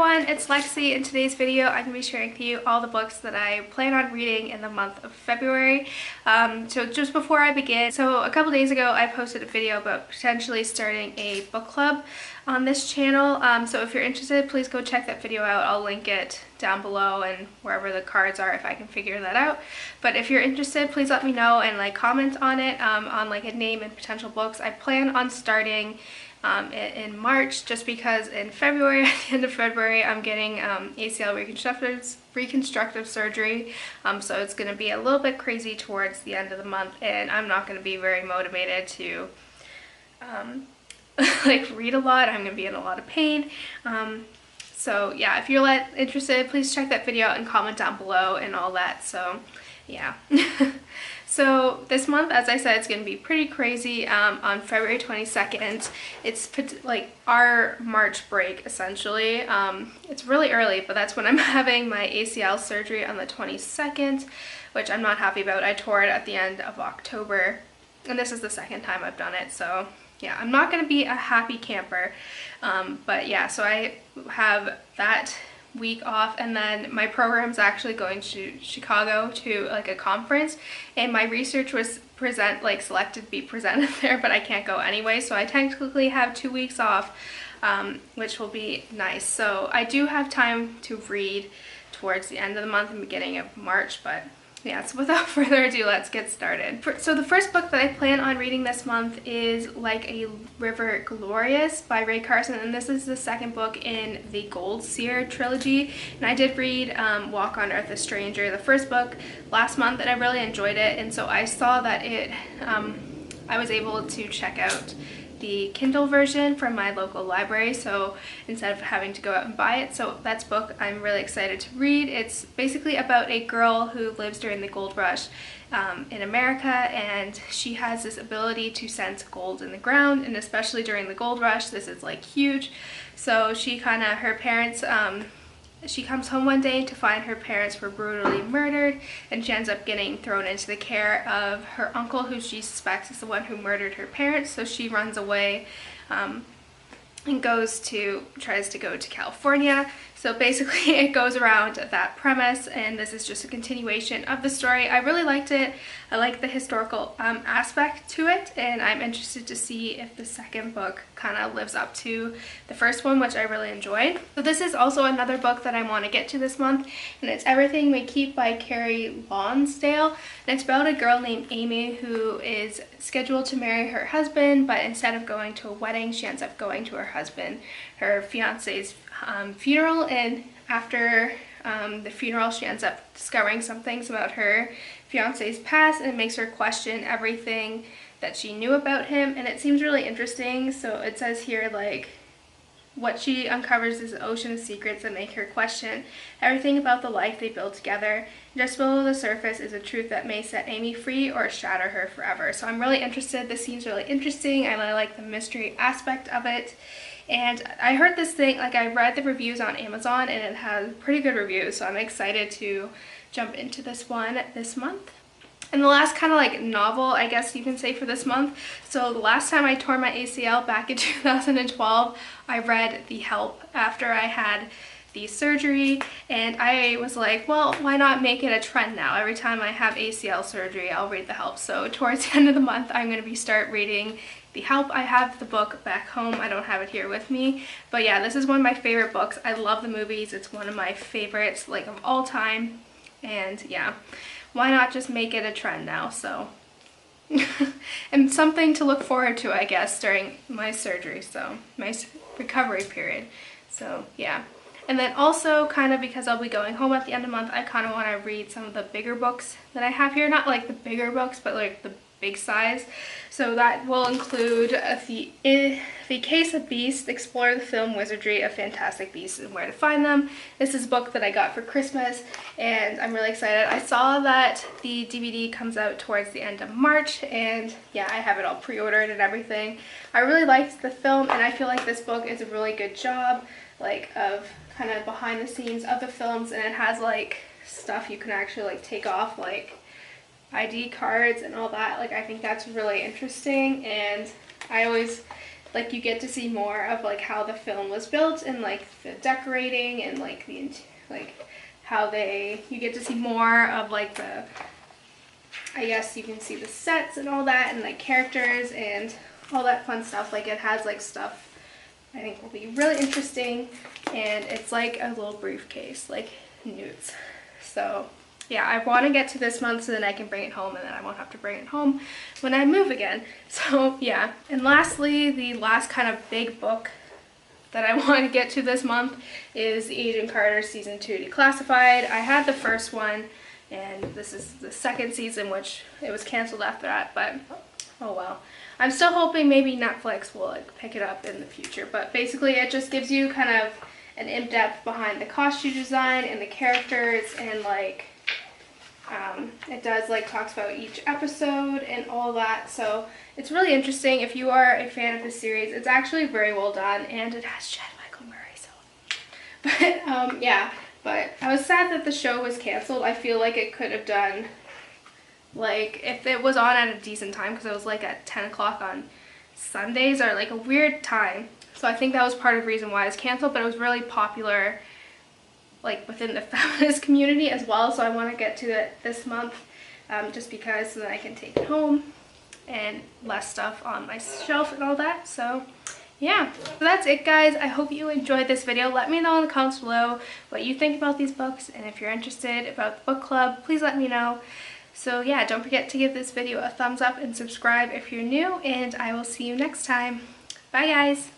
everyone, it's Lexi. In today's video, I'm going to be sharing with you all the books that I plan on reading in the month of February. So just before I begin, a couple days ago I posted a video about potentially starting a book club on this channel. So if you're interested, please go check that video out. I'll link it down below and wherever the cards are if I can figure that out. But if you're interested, please let me know and comment on it, on a name and potential books. I plan on starting in March, just because in February, at the end of February, I'm getting ACL reconstructive surgery, so it's going to be a little bit crazy towards the end of the month, and I'm not going to be very motivated to read a lot. I'm going to be in a lot of pain. So yeah, if you're interested, please check that video out and comment down below and all that. So yeah. So this month, as I said, it's going to be pretty crazy. On February 22nd, it's our March break, essentially. It's really early, but that's when I'm having my ACL surgery on the 22nd, which I'm not happy about. I tore it at the end of October, and this is the second time I've done it, so yeah, I'm not going to be a happy camper. But yeah, so I have that week off, and then my program's actually going to Chicago to a conference, and my research was selected to be presented there, but I can't go anyway, so I technically have 2 weeks off, which will be nice. So I do have time to read towards the end of the month and beginning of March, but yeah, so without further ado, let's get started. So the first book that I plan on reading this month is Like a River Glorious by Carson, and this is the second book in the Gold Seer trilogy. And I did read Walk on Earth a Stranger, the first book, last month, and I really enjoyed it. And so I saw that I was able to check out the Kindle version from my local library, so instead of having to go out and buy it. So that's a book I'm really excited to read. It's basically about a girl who lives during the gold rush in America, and she has this ability to sense gold in the ground, and especially during the gold rush, this is huge. So she her parents, she comes home one day to find her parents were brutally murdered, and she ends up getting thrown into the care of her uncle, who she suspects is the one who murdered her parents. So she runs away and tries to go to California. So basically it goes around that premise, and this is just a continuation of the story. I really liked it. I like the historical aspect to it, and I'm interested to see if the second book kind of lives up to the first one, which I really enjoyed. So this is also another book that I want to get to this month, and it's Everything We Keep by Kerry Lonsdale. And it's about a girl named Amy who is scheduled to marry her husband, but instead of going to a wedding, she ends up going to her fiance's funeral, and after the funeral, she ends up discovering some things about her fiance's past, and it makes her question everything that she knew about him, and it seems really interesting. So it says here, what she uncovers is an ocean of secrets that make her question everything about the life they built together. Just below the surface is a truth that may set Amy free or shatter her forever. So I'm really interested. This seems really interesting. I really like the mystery aspect of it. And I heard this thing, I read the reviews on Amazon, and it has pretty good reviews, so I'm excited to jump into this one this month. And the last kind of novel, I guess you can say, for this month. So the last time I tore my ACL back in 2012, I read The Help after I had the surgery, and I was like, well, why not make it a trend now? Every time I have ACL surgery, I'll read The Help. So towards the end of the month, I'm going to start reading The Help. I have the book back home. I don't have it here with me. But yeah, this is one of my favorite books. I love the movies. It's one of my favorites, of all time. And yeah, why not just make it a trend now? So and something to look forward to, I guess, during my surgery, so my recovery period. So yeah. And then also, because I'll be going home at the end of the month, I kind of want to read some of the bigger books that I have here. Not the bigger books, but the big size. So that will include The Case of Beasts, Explore the Film Wizardry of Fantastic Beasts and Where to Find Them. This is a book that I got for Christmas, and I'm really excited. I saw that the DVD comes out towards the end of March, and yeah, I have it all pre-ordered and everything. I really liked the film, and I feel like this book is a really good job of kind of behind the scenes of the films, and it has stuff you can actually take off, ID cards and all that. I think that's really interesting, and I always like you get to see more of like how the film was built and like the decorating and like the how you get to see more of like the, I guess you can see the sets and all that and like characters and all that fun stuff. Like it has like stuff I think will be really interesting, and it's like a little briefcase, like newts. So yeah, I want to get to this month so then I can bring it home, and then I won't have to bring it home when I move again. So yeah, and lastly, the last kind of big book that I want to get to this month is Agent Carter Season 2 Declassified. I had the first one, and this is the second season, which it was canceled after that, but oh well. I'm still hoping maybe Netflix will like pick it up in the future, but basically it just gives you kind of an in-depth behind the costume design and the characters, and like it does like talks about each episode and all that. So it's really interesting if you are a fan of the series. It's actually very well done, and it has Chad Michael Murray. So, but yeah. But I was sad that the show was canceled. I feel like it could have done, like, if it was on at a decent time, because it was like at 10 o'clock on Sundays, or like a weird time. So I think that was part of the reason why it's canceled, but it was really popular like within the feminist community as well. So I want to get to it this month, just because so that I can take it home and less stuff on my shelf and all that. So yeah, so that's it guys. I hope you enjoyed this video. Let me know in the comments below what you think about these books, and if you're interested about the book club, please let me know. So yeah, don't forget to give this video a thumbs up and subscribe if you're new, and I will see you next time. Bye guys!